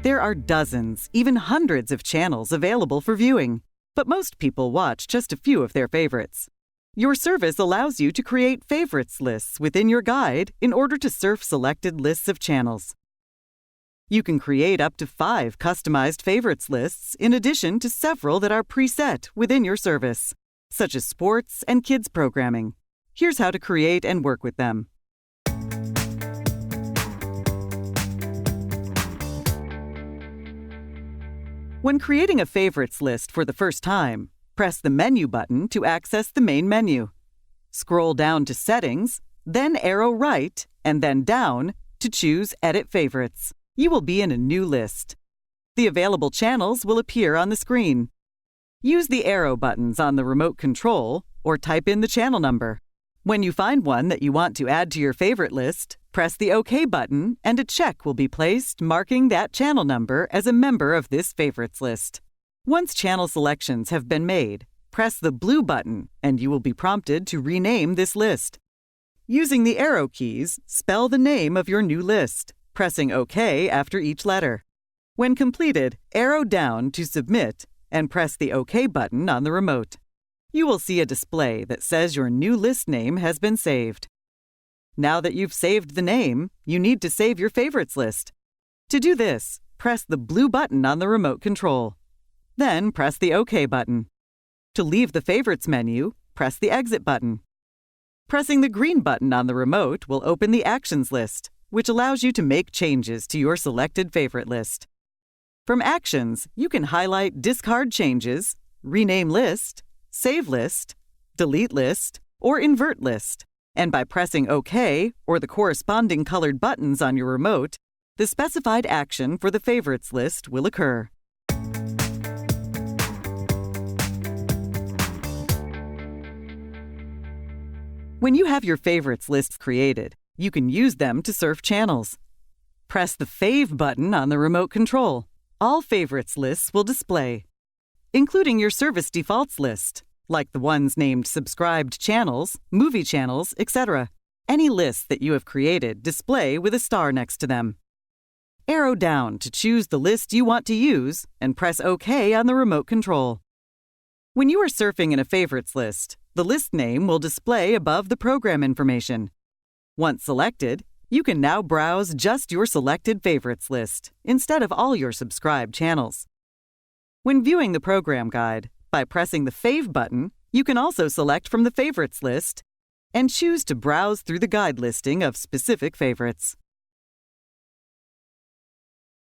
There are dozens, even hundreds of channels available for viewing, but most people watch just a few of their favorites. Your service allows you to create favorites lists within your guide in order to surf selected lists of channels. You can create up to 5 customized favorites lists in addition to several that are preset within your service, such as sports and kids programming. Here's how to create and work with them. When creating a favorites list for the first time, press the menu button to access the main menu. Scroll down to Settings, then arrow right and then down to choose Edit Favorites. You will be in a new list. The available channels will appear on the screen. Use the arrow buttons on the remote control or type in the channel number. When you find one that you want to add to your favorite list, press the OK button and a check will be placed marking that channel number as a member of this favorites list. Once channel selections have been made, press the blue button and you will be prompted to rename this list. Using the arrow keys, spell the name of your new list, pressing OK after each letter. When completed, arrow down to submit and press the OK button on the remote. You will see a display that says your new list name has been saved. Now that you've saved the name, you need to save your favorites list. To do this, press the blue button on the remote control. Then press the OK button. To leave the favorites menu, press the exit button. Pressing the green button on the remote will open the actions list, which allows you to make changes to your selected favorite list. From actions, you can highlight discard changes, rename list, save list, delete list, or invert list. And by pressing OK or the corresponding colored buttons on your remote, the specified action for the favorites list will occur. When you have your favorites lists created, you can use them to surf channels. Press the Fave button on the remote control. All favorites lists will display, including your service defaults list, like the ones named subscribed channels, movie channels, etc. Any lists that you have created display with a star next to them. Arrow down to choose the list you want to use and press OK on the remote control. When you are surfing in a favorites list, the list name will display above the program information. Once selected, you can now browse just your selected favorites list instead of all your subscribed channels. When viewing the program guide, by pressing the Fave button, you can also select from the favorites list and choose to browse through the guide listing of specific favorites.